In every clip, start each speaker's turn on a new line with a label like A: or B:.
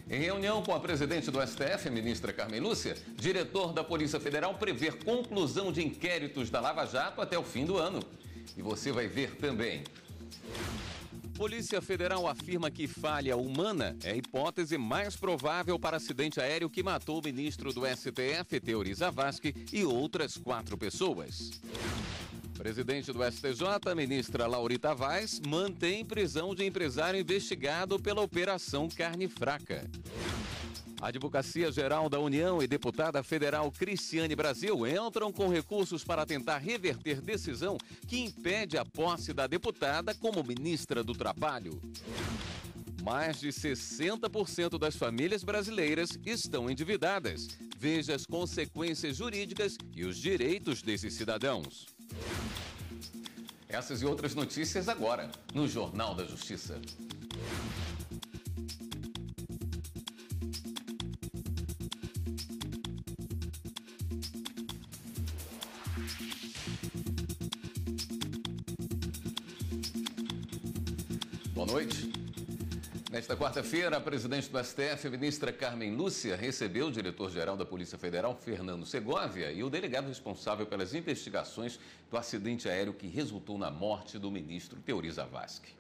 A: Em reunião com a presidente do STF, ministra Carmen Lúcia, diretor da Polícia Federal prevê conclusão de inquéritos da Lava Jato até o fim do ano. E você vai ver também. Polícia Federal afirma que falha humana é a hipótese mais provável para acidente aéreo que matou o ministro do STF, Teori Zavascki, e outras 4 pessoas. Presidente do STJ, ministra Laurita Vaz, mantém prisão de empresário investigado pela Operação Carne Fraca. A Advocacia Geral da União e deputada federal Cristiane Brasil entram com recursos para tentar reverter decisão que impede a posse da deputada como ministra do Trabalho. Mais de 60% das famílias brasileiras estão endividadas. Veja as consequências jurídicas e os direitos desses cidadãos. Essas e outras notícias agora, no Jornal da Justiça. Boa noite. Nesta quarta-feira, a presidente do STF, a ministra Carmen Lúcia, recebeu o diretor-geral da Polícia Federal, Fernando Segovia, e o delegado responsável pelas investigações do acidente aéreo que resultou na morte do ministro Teori Zavascki.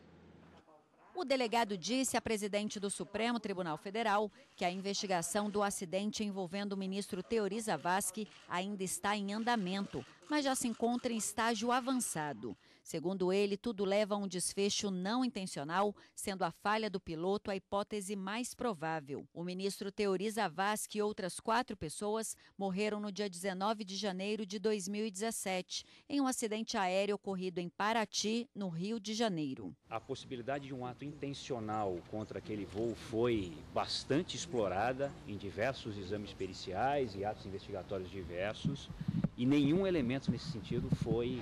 B: O delegado disse à presidente do Supremo Tribunal Federal que a investigação do acidente envolvendo o ministro Teori Zavascki ainda está em andamento, mas já se encontra em estágio avançado. Segundo ele, tudo leva a um desfecho não intencional, sendo a falha do piloto a hipótese mais provável. O ministro Teori Zavascki e outras 4 pessoas morreram no dia 19 de janeiro de 2017, em um acidente aéreo ocorrido em Paraty, no Rio de Janeiro.
C: A possibilidade de um ato intencional contra aquele voo foi bastante explorada em diversos exames periciais e atos investigatórios diversos, e nenhum elemento nesse sentido foi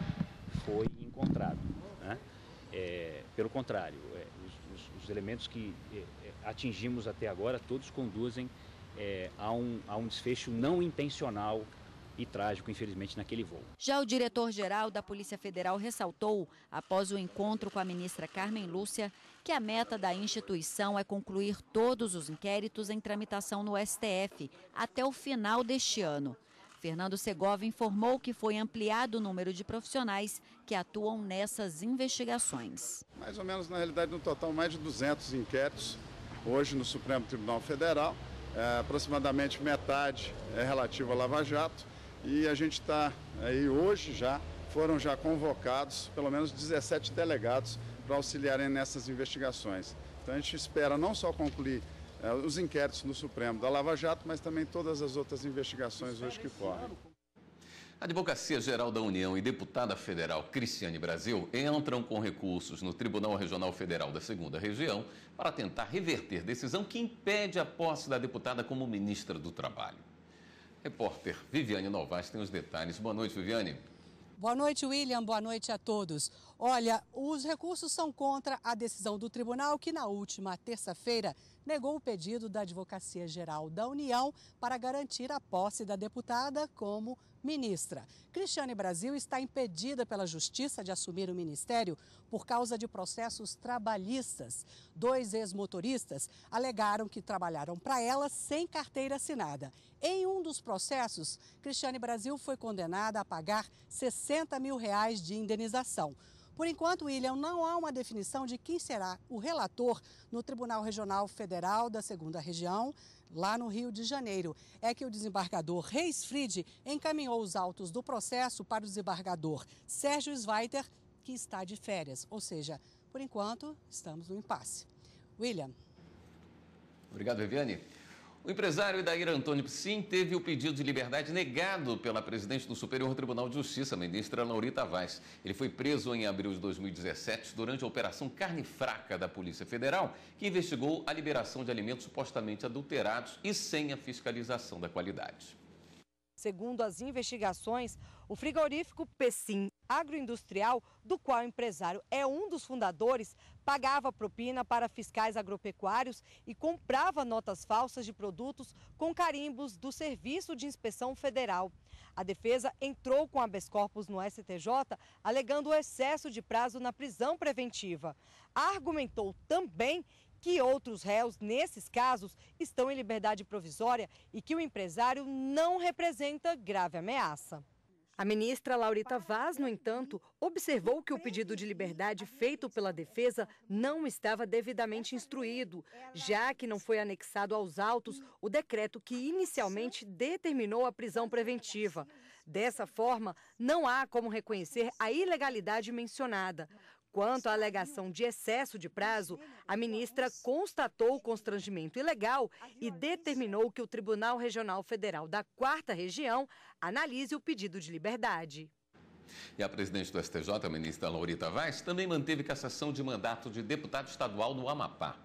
C: encontrado, né? Pelo contrário, os elementos que atingimos até agora, todos conduzem a um desfecho não intencional e trágico, infelizmente, naquele voo.
B: Já o diretor-geral da Polícia Federal ressaltou, após o encontro com a ministra Carmen Lúcia, que a meta da instituição é concluir todos os inquéritos em tramitação no STF até o final deste ano. Fernando Segovia informou que foi ampliado o número de profissionais que atuam nessas investigações.
D: Mais ou menos, na realidade, no total, mais de 200 inquéritos hoje no Supremo Tribunal Federal. Aproximadamente metade é relativa à Lava Jato. E a gente está aí hoje foram já convocados pelo menos 17 delegados para auxiliarem nessas investigações. Então a gente espera não só concluir os inquéritos no Supremo da Lava Jato, mas também todas as outras investigações hoje que correm.
A: A Advocacia Geral da União e deputada federal Cristiane Brasil entram com recursos no Tribunal Regional Federal da 2ª Região para tentar reverter decisão que impede a posse da deputada como ministra do Trabalho. Repórter Viviane Novaes tem os detalhes. Boa noite, Viviane.
E: Boa noite, William. Boa noite a todos. Olha, os recursos são contra a decisão do tribunal que, na última terça-feira, negou o pedido da Advocacia Geral da União para garantir a posse da deputada como ministra. Cristiane Brasil está impedida pela Justiça de assumir o ministério por causa de processos trabalhistas. 2 ex-motoristas alegaram que trabalharam para ela sem carteira assinada. Em um dos processos, Cristiane Brasil foi condenada a pagar R$60 mil de indenização. Por enquanto, William, não há uma definição de quem será o relator no Tribunal Regional Federal da 2ª Região, lá no Rio de Janeiro. É que o desembargador Reis Fried encaminhou os autos do processo para o desembargador Sérgio Sveiter, que está de férias. Ou seja, por enquanto, estamos no impasse. William.
A: Obrigado, Viviane. O empresário Idair Antônio Psim teve o pedido de liberdade negado pela presidente do Superior Tribunal de Justiça, a ministra Laurita Vaz. Ele foi preso em abril de 2017 durante a Operação Carne Fraca da Polícia Federal, que investigou a liberação de alimentos supostamente adulterados e sem a fiscalização da qualidade.
F: Segundo as investigações, o frigorífico Psim Agroindustrial, do qual o empresário é um dos fundadores, pagava propina para fiscais agropecuários e comprava notas falsas de produtos com carimbos do Serviço de Inspeção Federal. A defesa entrou com habeas corpus no STJ, alegando o excesso de prazo na prisão preventiva. Argumentou também que outros réus, nesses casos, estão em liberdade provisória e que o empresário não representa grave ameaça. A ministra Laurita Vaz, no entanto, observou que o pedido de liberdade feito pela defesa não estava devidamente instruído, já que não foi anexado aos autos o decreto que inicialmente determinou a prisão preventiva. Dessa forma, não há como reconhecer a ilegalidade mencionada. Quanto à alegação de excesso de prazo, a ministra constatou o constrangimento ilegal e determinou que o Tribunal Regional Federal da 4ª Região analise o pedido de liberdade.
A: E a presidente do STJ, a ministra Laurita Vaz, também manteve cassação de mandato de deputado estadual do Amapá.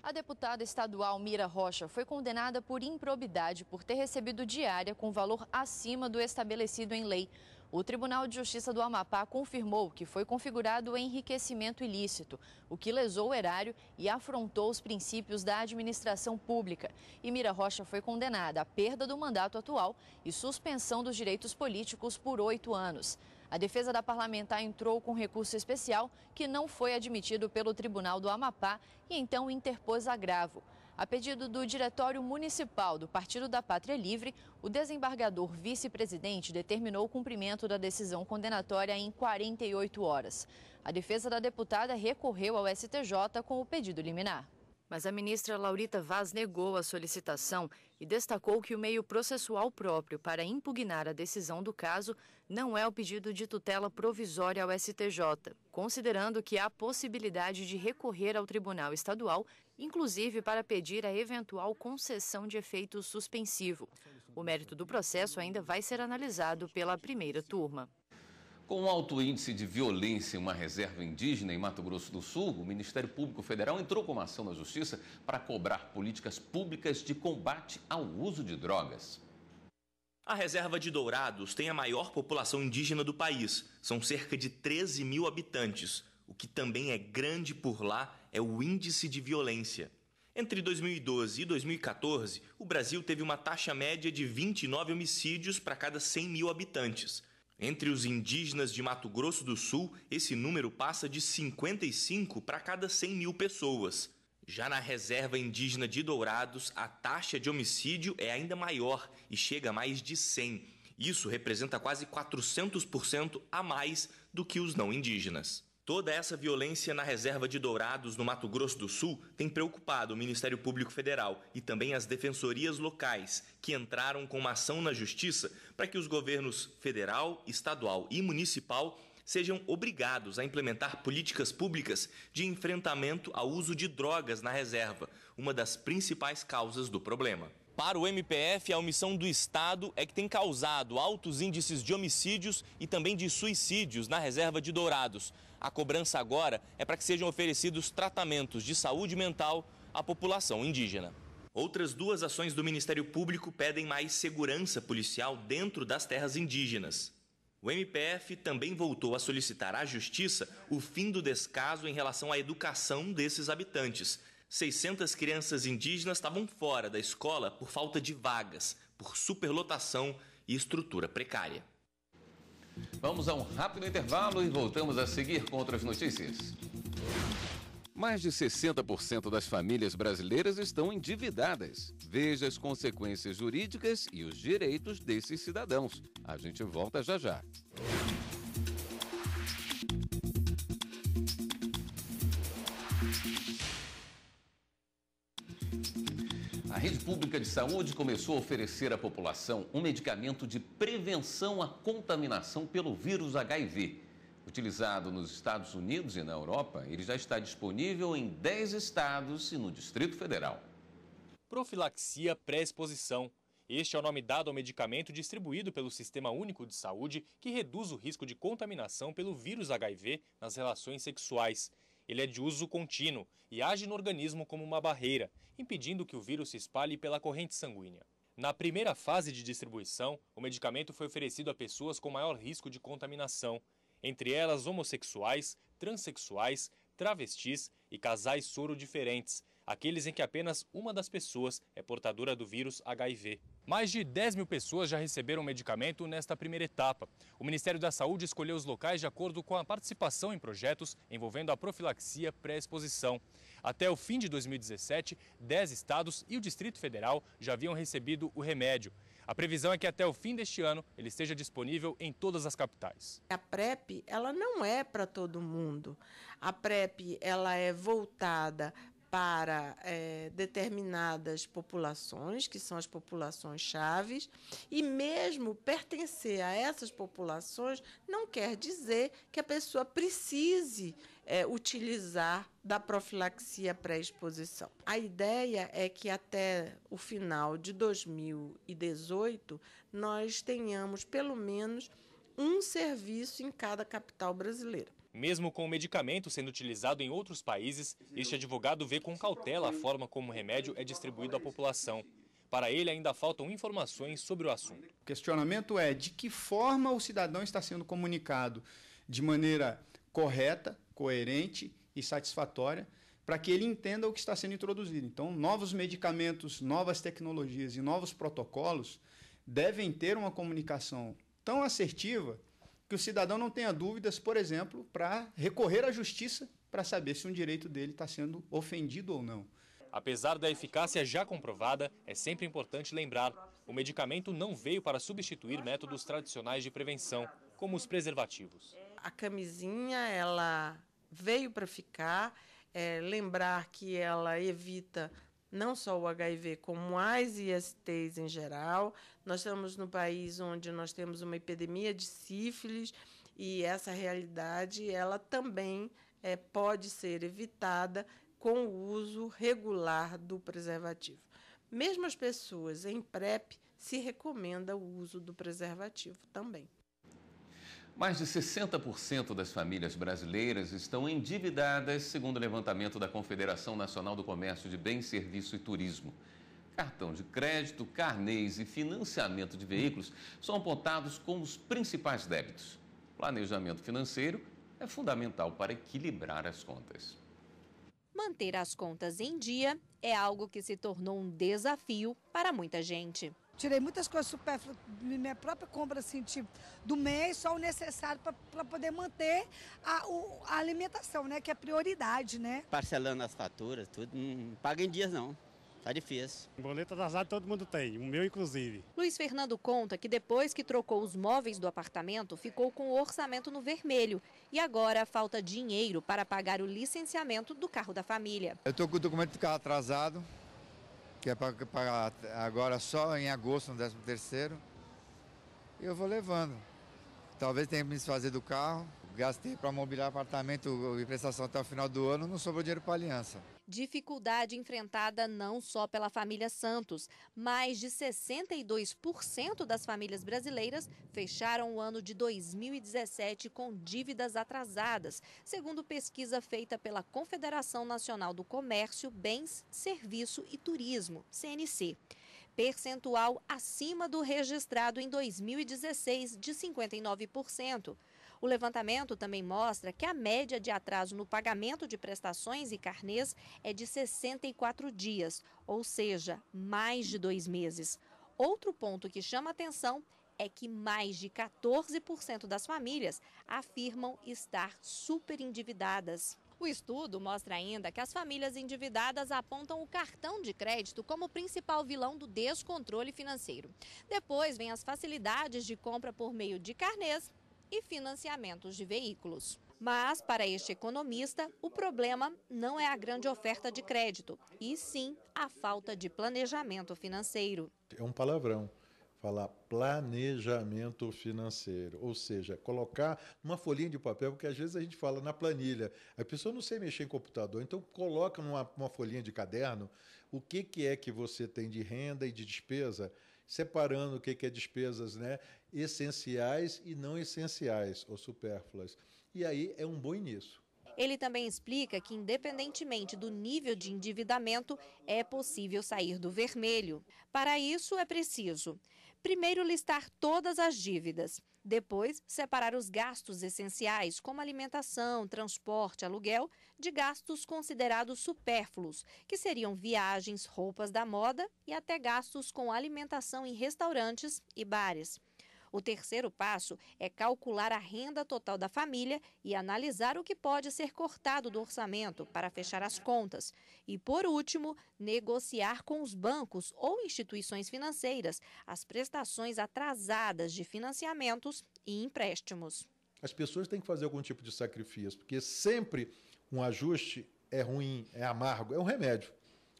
G: A deputada estadual Mira Rocha foi condenada por improbidade por ter recebido diária com valor acima do estabelecido em lei. O Tribunal de Justiça do Amapá confirmou que foi configurado enriquecimento ilícito, o que lesou o erário e afrontou os princípios da administração pública. E Mira Rocha foi condenada à perda do mandato atual e suspensão dos direitos políticos por 8 anos. A defesa da parlamentar entrou com recurso especial que não foi admitido pelo Tribunal do Amapá e então interpôs agravo. A pedido do Diretório Municipal do Partido da Pátria Livre, o desembargador vice-presidente determinou o cumprimento da decisão condenatória em 48 horas. A defesa da deputada recorreu ao STJ com o pedido liminar. Mas a ministra Laurita Vaz negou a solicitação e destacou que o meio processual próprio para impugnar a decisão do caso não é o pedido de tutela provisória ao STJ, considerando que há possibilidade de recorrer ao Tribunal Estadual, inclusive para pedir a eventual concessão de efeito suspensivo. O mérito do processo ainda vai ser analisado pela primeira turma.
A: Com um alto índice de violência em uma reserva indígena em Mato Grosso do Sul, o Ministério Público Federal entrou com uma ação na Justiça para cobrar políticas públicas de combate ao uso de drogas.
H: A reserva de Dourados tem a maior população indígena do país. São cerca de 13 mil habitantes. O que também é grande por lá é o índice de violência. Entre 2012 e 2014, o Brasil teve uma taxa média de 29 homicídios para cada 100 mil habitantes. Entre os indígenas de Mato Grosso do Sul, esse número passa de 55 para cada 100 mil pessoas. Já na reserva indígena de Dourados, a taxa de homicídio é ainda maior e chega a mais de 100. Isso representa quase 400% a mais do que os não indígenas. Toda essa violência na reserva de Dourados, no Mato Grosso do Sul, tem preocupado o Ministério Público Federal e também as defensorias locais, que entraram com uma ação na Justiça para que os governos federal, estadual e municipal sejam obrigados a implementar políticas públicas de enfrentamento ao uso de drogas na reserva, uma das principais causas do problema. Para o MPF, a omissão do Estado é que tem causado altos índices de homicídios e também de suicídios na reserva de Dourados. A cobrança agora é para que sejam oferecidos tratamentos de saúde mental à população indígena. Outras duas ações do Ministério Público pedem mais segurança policial dentro das terras indígenas. O MPF também voltou a solicitar à Justiça o fim do descaso em relação à educação desses habitantes. 600 crianças indígenas estavam fora da escola por falta de vagas, por superlotação e estrutura precária.
A: Vamos a um rápido intervalo e voltamos a seguir com outras notícias. Mais de 60% das famílias brasileiras estão endividadas. Veja as consequências jurídicas e os direitos desses cidadãos. A gente volta já já. A rede pública de saúde começou a oferecer à população um medicamento de prevenção à contaminação pelo vírus HIV. Utilizado nos Estados Unidos e na Europa, ele já está disponível em 10 estados e no Distrito Federal.
I: Profilaxia pré-exposição. Este é o nome dado ao medicamento distribuído pelo Sistema Único de Saúde que reduz o risco de contaminação pelo vírus HIV nas relações sexuais. Ele é de uso contínuo e age no organismo como uma barreira, impedindo que o vírus se espalhe pela corrente sanguínea. Na primeira fase de distribuição, o medicamento foi oferecido a pessoas com maior risco de contaminação, entre elas homossexuais, transexuais, travestis e casais soro diferentes, aqueles em que apenas uma das pessoas é portadora do vírus HIV. Mais de 10 mil pessoas já receberam o medicamento nesta primeira etapa. O Ministério da Saúde escolheu os locais de acordo com a participação em projetos envolvendo a profilaxia pré-exposição. Até o fim de 2017, 10 estados e o Distrito Federal já haviam recebido o remédio. A previsão é que até o fim deste ano ele esteja disponível em todas as capitais.
J: A PrEP, ela não é para todo mundo. A PrEP, ela é voltada para determinadas populações, que são as populações chaves, e mesmo pertencer a essas populações não quer dizer que a pessoa precise utilizar da profilaxia pré-exposição. A ideia é que até o final de 2018 nós tenhamos pelo menos um serviço em cada capital brasileira.
I: Mesmo com o medicamento sendo utilizado em outros países, este advogado vê com cautela a forma como o remédio é distribuído à população. Para ele, ainda faltam informações sobre o assunto.
K: O questionamento é de que forma o cidadão está sendo comunicado de maneira correta, coerente e satisfatória para que ele entenda o que está sendo introduzido. Então, novos medicamentos, novas tecnologias e novos protocolos devem ter uma comunicação tão assertiva que o cidadão não tenha dúvidas, por exemplo, para recorrer à justiça para saber se um direito dele está sendo ofendido ou não.
I: Apesar da eficácia já comprovada, é sempre importante lembrar: o medicamento não veio para substituir métodos tradicionais de prevenção, como os preservativos.
J: A camisinha, ela veio para ficar, lembrar que ela evita não só o HIV, como as ISTs em geral. Nós estamos no país onde nós temos uma epidemia de sífilis e essa realidade ela também pode ser evitada com o uso regular do preservativo. Mesmo as pessoas em PrEP, se recomenda o uso do preservativo também.
A: Mais de 60% das famílias brasileiras estão endividadas, segundo o levantamento da Confederação Nacional do Comércio de Bens, Serviço e Turismo. Cartão de crédito, carnês e financiamento de veículos são apontados como os principais débitos. Planejamento financeiro é fundamental para equilibrar as contas.
L: Manter as contas em dia é algo que se tornou um desafio para muita gente.
M: Tirei muitas coisas supérfluas, minha própria compra assim, tipo, do mês, só o necessário para poder manter a alimentação, né? Que é prioridade, né?
N: Parcelando as faturas, tudo, não paga em dias não, tá difícil.
O: Boleto atrasado todo mundo tem, o meu inclusive.
L: Luiz Fernando conta que depois que trocou os móveis do apartamento, ficou com o orçamento no vermelho. E agora falta dinheiro para pagar o licenciamento do carro da família.
P: Eu estou com o documento do carro atrasado, que é para pagar agora só em agosto, no 13º, e eu vou levando. Talvez tenha que me desfazer do carro, gastei para mobiliar apartamento e prestação até o final do ano, não sobrou dinheiro para aliança.
L: Dificuldade enfrentada não só pela família Santos. Mais de 62% das famílias brasileiras fecharam o ano de 2017 com dívidas atrasadas, segundo pesquisa feita pela Confederação Nacional do Comércio, Bens, Serviço e Turismo, CNC. Percentual acima do registrado em 2016, de 59%. O levantamento também mostra que a média de atraso no pagamento de prestações e carnês é de 64 dias, ou seja, mais de 2 meses. Outro ponto que chama atenção é que mais de 14% das famílias afirmam estar superendividadas. O estudo mostra ainda que as famílias endividadas apontam o cartão de crédito como o principal vilão do descontrole financeiro. Depois vem as facilidades de compra por meio de carnês e financiamentos de veículos. Mas, para este economista, o problema não é a grande oferta de crédito, e sim a falta de planejamento financeiro.
Q: É um palavrão, falar planejamento financeiro, ou seja, colocar numa folhinha de papel, porque às vezes a gente fala na planilha, a pessoa não sei mexer em computador, então coloca numa folhinha de caderno o que é que você tem de renda e de despesa, separando o que é despesas, né, essenciais e não essenciais, ou supérfluas. E aí é um bom início.
L: Ele também explica que, independentemente do nível de endividamento, é possível sair do vermelho. Para isso, é preciso, primeiro, listar todas as dívidas, Depois, separar os gastos essenciais, como alimentação, transporte, aluguel, de gastos considerados supérfluos, que seriam viagens, roupas da moda e até gastos com alimentação em restaurantes e bares. O terceiro passo é calcular a renda total da família e analisar o que pode ser cortado do orçamento para fechar as contas. E, por último, negociar com os bancos ou instituições financeiras as prestações atrasadas de financiamentos e empréstimos.
Q: As pessoas têm que fazer algum tipo de sacrifício, porque sempre um ajuste é ruim, é amargo, é um remédio.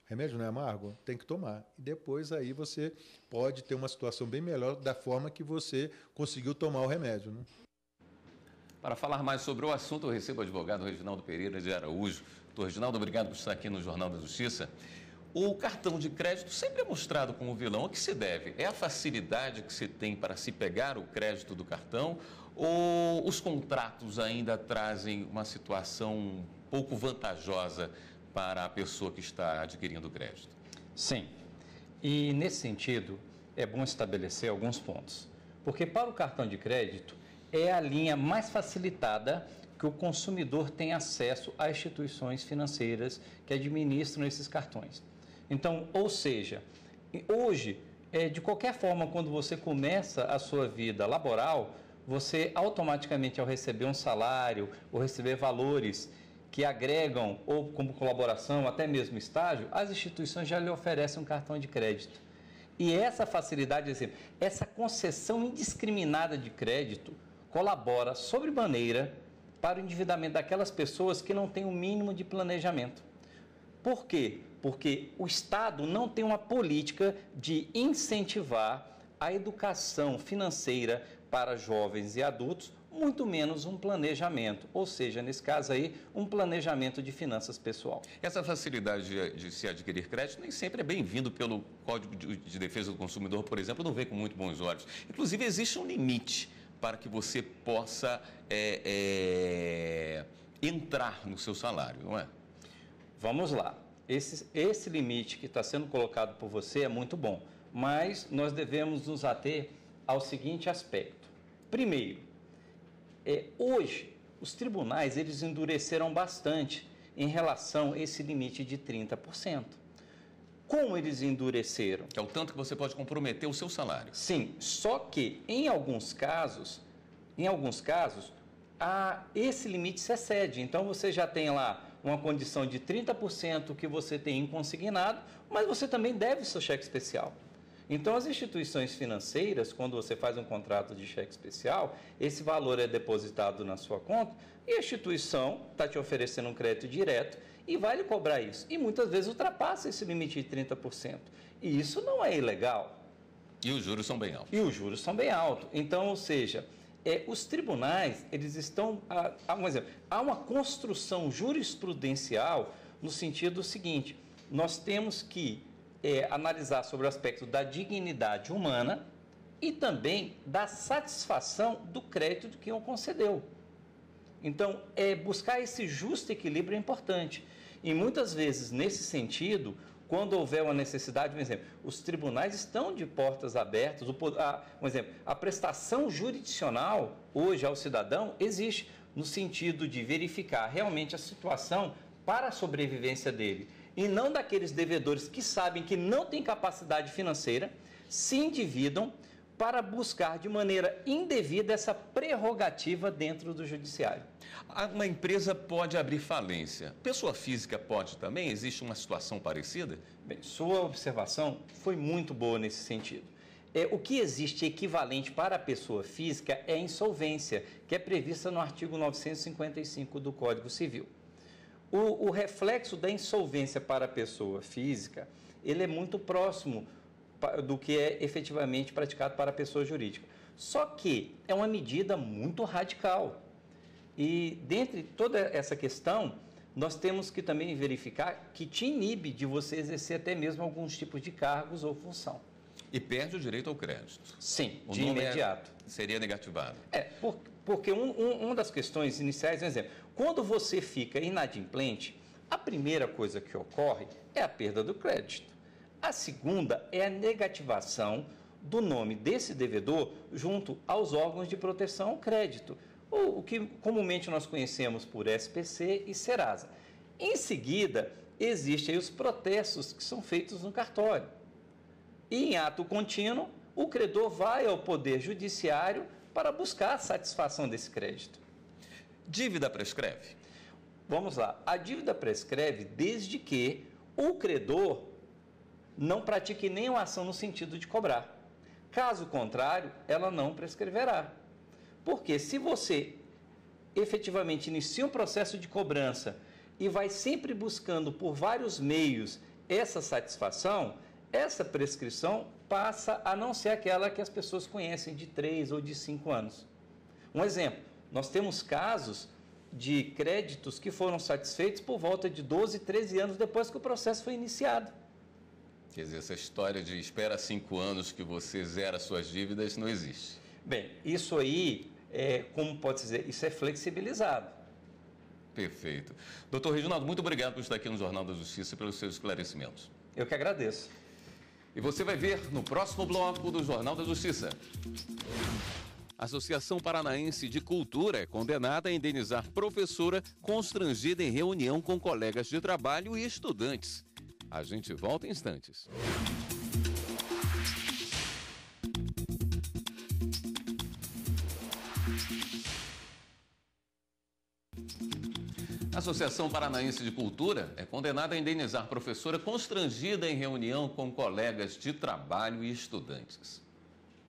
Q: Remédio não é amargo? Tem que tomar. E depois aí você pode ter uma situação bem melhor da forma que você conseguiu tomar o remédio, né?
A: Para falar mais sobre o assunto, eu recebo o advogado Reginaldo Pereira de Araújo. Doutor Reginaldo, obrigado por estar aqui no Jornal da Justiça. O cartão de crédito sempre é mostrado como vilão. A que se deve? É a facilidade que se tem para se pegar o crédito do cartão ou os contratos ainda trazem uma situação pouco vantajosa para a pessoa que está adquirindo o crédito?
R: Sim. E, nesse sentido, é bom estabelecer alguns pontos. Porque, para o cartão de crédito, é a linha mais facilitada que o consumidor tem acesso a instituições financeiras que administram esses cartões. Então, ou seja, hoje, de qualquer forma, quando você começa a sua vida laboral, você automaticamente, ao receber um salário ou receber valores que agregam, ou como colaboração, até mesmo estágio, as instituições já lhe oferecem um cartão de crédito. E essa facilidade, essa concessão indiscriminada de crédito colabora sobremaneira para o endividamento daquelas pessoas que não têm o mínimo de planejamento. Por quê? Porque o Estado não tem uma política de incentivar a educação financeira para jovens e adultos, muito menos um planejamento, ou seja, nesse caso aí, um planejamento de finanças pessoal.
A: Essa facilidade de se adquirir crédito nem sempre é bem-vindo pelo Código de Defesa do Consumidor, por exemplo, não vê com muito bons olhos. Inclusive, existe um limite para que você possa entrar no seu salário, não é?
R: Vamos lá. Esse limite que está sendo colocado por você é muito bom, mas nós devemos nos ater ao seguinte aspecto. Primeiro, hoje, os tribunais eles endureceram bastante em relação a esse limite de 30%. Como eles endureceram?
A: É o tanto que você pode comprometer o seu salário.
R: Sim, só que em alguns casos, esse limite se excede. Então, você já tem lá uma condição de 30% que você tem em consignado, mas você também deve o seu cheque especial. Então, as instituições financeiras, quando você faz um contrato de cheque especial, esse valor é depositado na sua conta e a instituição está te oferecendo um crédito direto e vai lhe cobrar isso. E muitas vezes ultrapassa esse limite de 30%. E isso não é ilegal.
A: E os juros são bem altos.
R: E os juros são bem altos. Então, ou seja, os tribunais, eles estão... há uma construção jurisprudencial no sentido seguinte, nós temos que analisar sobre o aspecto da dignidade humana e também da satisfação do crédito que o concedeu. Então, buscar esse justo equilíbrio é importante. E muitas vezes, nesse sentido, quando houver uma necessidade, por exemplo, os tribunais estão de portas abertas, por exemplo, a prestação jurisdicional hoje ao cidadão existe no sentido de verificar realmente a situação para a sobrevivência dele. E não daqueles devedores que sabem que não têm capacidade financeira, se endividam para buscar de maneira indevida essa prerrogativa dentro do judiciário.
A: Uma empresa pode abrir falência. Pessoa física pode também? Existe uma situação parecida?
R: Bem, sua observação foi muito boa nesse sentido. O que existe equivalente para a pessoa física é a insolvência, que é prevista no artigo 955 do Código Civil. O reflexo da insolvência para a pessoa física, ele é muito próximo do que é efetivamente praticado para a pessoa jurídica. Só que é uma medida muito radical. E, dentre toda essa questão, nós temos que também verificar que te inibe de você exercer até mesmo alguns tipos de cargos ou função.
A: E perde o direito ao crédito.
R: Sim, de imediato.
A: Seria negativado.
R: Porque uma das questões iniciais, por exemplo, quando você fica inadimplente, a primeira coisa que ocorre é a perda do crédito. A segunda é a negativação do nome desse devedor junto aos órgãos de proteção ao crédito, ou o que comumente nós conhecemos por SPC e Serasa. Em seguida, existem os protestos que são feitos no cartório. E em ato contínuo, o credor vai ao Poder Judiciário para buscar a satisfação desse crédito.
A: Dívida prescreve?
R: Vamos lá. A dívida prescreve desde que o credor não pratique nenhuma ação no sentido de cobrar. Caso contrário, ela não prescreverá. Porque se você efetivamente inicia um processo de cobrança e vai sempre buscando por vários meios essa satisfação, essa prescrição passa a não ser aquela que as pessoas conhecem de 3 ou de 5 anos. Um exemplo, nós temos casos de créditos que foram satisfeitos por volta de 12, 13 anos depois que o processo foi iniciado.
A: Quer dizer, essa história de espera 5 anos que você zera suas dívidas não existe.
R: Bem, isso aí, como pode dizer, isso é flexibilizado.
A: Perfeito. Doutor Reginaldo, muito obrigado por estar aqui no Jornal da Justiça e pelos seus esclarecimentos.
R: Eu que agradeço.
A: E você vai ver no próximo bloco do Jornal da Justiça. A Associação Paranaense de Cultura é condenada a indenizar professora constrangida em reunião com colegas de trabalho e estudantes. A gente volta em instantes. A Associação Paranaense de Cultura é condenada a indenizar professora constrangida em reunião com colegas de trabalho e estudantes.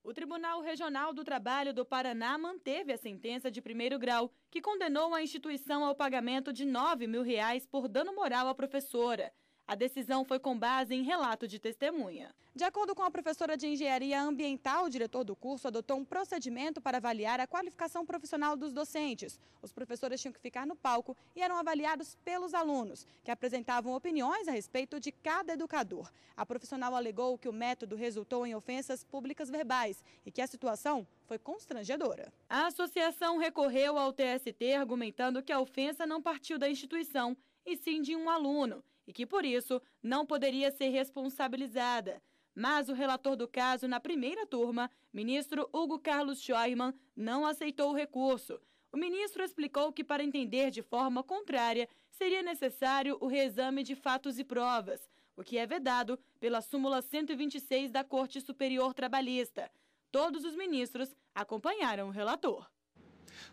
S: O Tribunal Regional do Trabalho do Paraná manteve a sentença de primeiro grau, que condenou a instituição ao pagamento de R$ 9 mil por dano moral à professora. A decisão foi com base em relato de testemunha. De acordo com a professora de Engenharia Ambiental, o diretor do curso adotou um procedimento para avaliar a qualificação profissional dos docentes. Os professores tinham que ficar no palco e eram avaliados pelos alunos, que apresentavam opiniões a respeito de cada educador. A profissional alegou que o método resultou em ofensas públicas verbais e que a situação foi constrangedora. A associação recorreu ao TST argumentando que a ofensa não partiu da instituição, e sim de um aluno, e que, por isso, não poderia ser responsabilizada. Mas o relator do caso na primeira turma, ministro Hugo Carlos Scheuermann, não aceitou o recurso. O ministro explicou que, para entender de forma contrária, seria necessário o reexame de fatos e provas, o que é vedado pela súmula 126 da Corte Superior Trabalhista. Todos os ministros acompanharam o relator.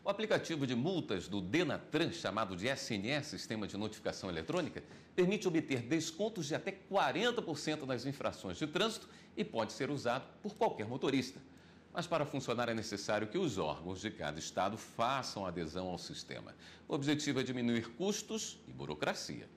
A: O aplicativo de multas do Denatran, chamado de SNS, Sistema de Notificação Eletrônica, permite obter descontos de até 40% nas infrações de trânsito e pode ser usado por qualquer motorista. Mas para funcionar é necessário que os órgãos de cada estado façam adesão ao sistema. O objetivo é diminuir custos e burocracia.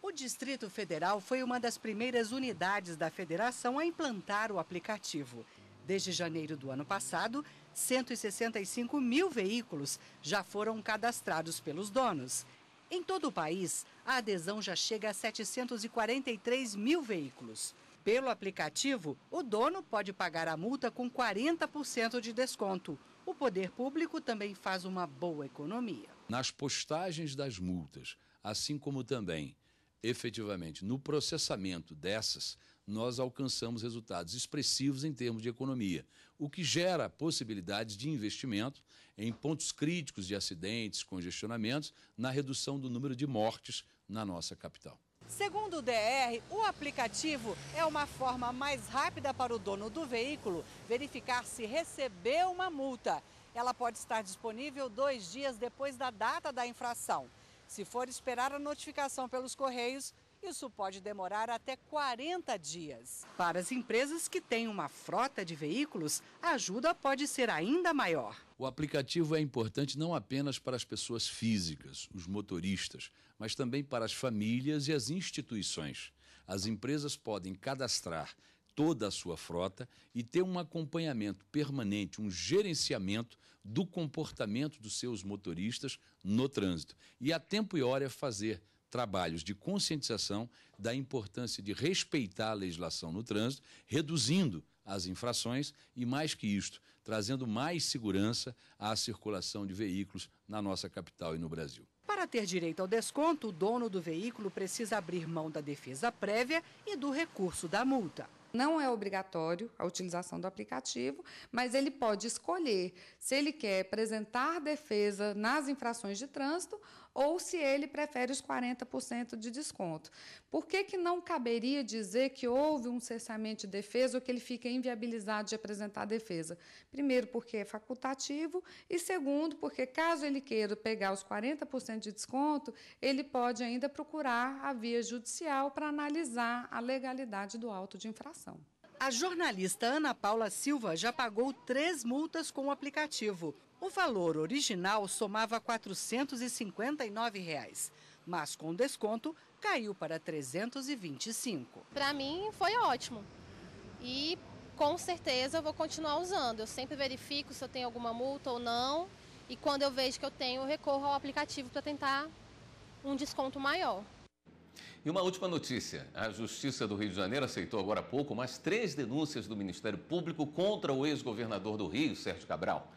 E: O Distrito Federal foi uma das primeiras unidades da federação a implantar o aplicativo. Desde janeiro do ano passado, 165 mil veículos já foram cadastrados pelos donos. Em todo o país, a adesão já chega a 743 mil veículos. Pelo aplicativo, o dono pode pagar a multa com 40% de desconto. O poder público também faz uma boa economia.
T: Nas postagens das multas, assim como também, efetivamente, no processamento dessas, nós alcançamos resultados expressivos em termos de economia, o que gera possibilidades de investimento em pontos críticos de acidentes, congestionamentos, na redução do número de mortes na nossa capital.
E: Segundo o DR, o aplicativo é uma forma mais rápida para o dono do veículo verificar se recebeu uma multa. Ela pode estar disponível 2 dias depois da data da infração. Se for esperar a notificação pelos Correios, isso pode demorar até 40 dias. Para as empresas que têm uma frota de veículos, a ajuda pode ser ainda maior.
T: O aplicativo é importante não apenas para as pessoas físicas, os motoristas, mas também para as famílias e as instituições. As empresas podem cadastrar toda a sua frota e ter um acompanhamento permanente, um gerenciamento do comportamento dos seus motoristas no trânsito. E a tempo e hora fazer trabalhos de conscientização da importância de respeitar a legislação no trânsito, reduzindo as infrações e, mais que isto, trazendo mais segurança à circulação de veículos na nossa capital e no Brasil.
E: Para ter direito ao desconto, o dono do veículo precisa abrir mão da defesa prévia e do recurso da multa.
U: Não é obrigatório a utilização do aplicativo, mas ele pode escolher se ele quer apresentar defesa nas infrações de trânsito ou se ele prefere os 40% de desconto. Por que não caberia dizer que houve um cessamento de defesa ou que ele fica inviabilizado de apresentar a defesa? Primeiro, porque é facultativo, e segundo, porque caso ele queira pegar os 40% de desconto, ele pode ainda procurar a via judicial para analisar a legalidade do auto de infração.
E: A jornalista Ana Paula Silva já pagou 3 multas com o aplicativo. O valor original somava R$ 459, mas com desconto caiu para R$ 325.
V: Para mim foi ótimo e com certeza eu vou continuar usando. Eu sempre verifico se eu tenho alguma multa ou não e quando eu vejo que eu tenho, eu recorro ao aplicativo para tentar um desconto maior.
A: E uma última notícia, a Justiça do Rio de Janeiro aceitou agora há pouco mais 3 denúncias do Ministério Público contra o ex-governador do Rio, Sérgio Cabral.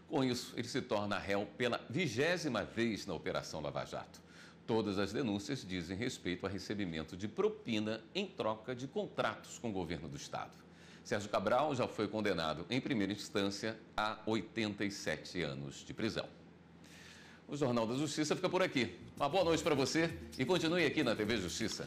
A: Com isso, ele se torna réu pela 20ª vez na Operação Lava Jato. Todas as denúncias dizem respeito a recebimento de propina em troca de contratos com o governo do Estado. Sérgio Cabral já foi condenado em primeira instância a 87 anos de prisão. O Jornal da Justiça fica por aqui. Uma boa noite para você e continue aqui na TV Justiça.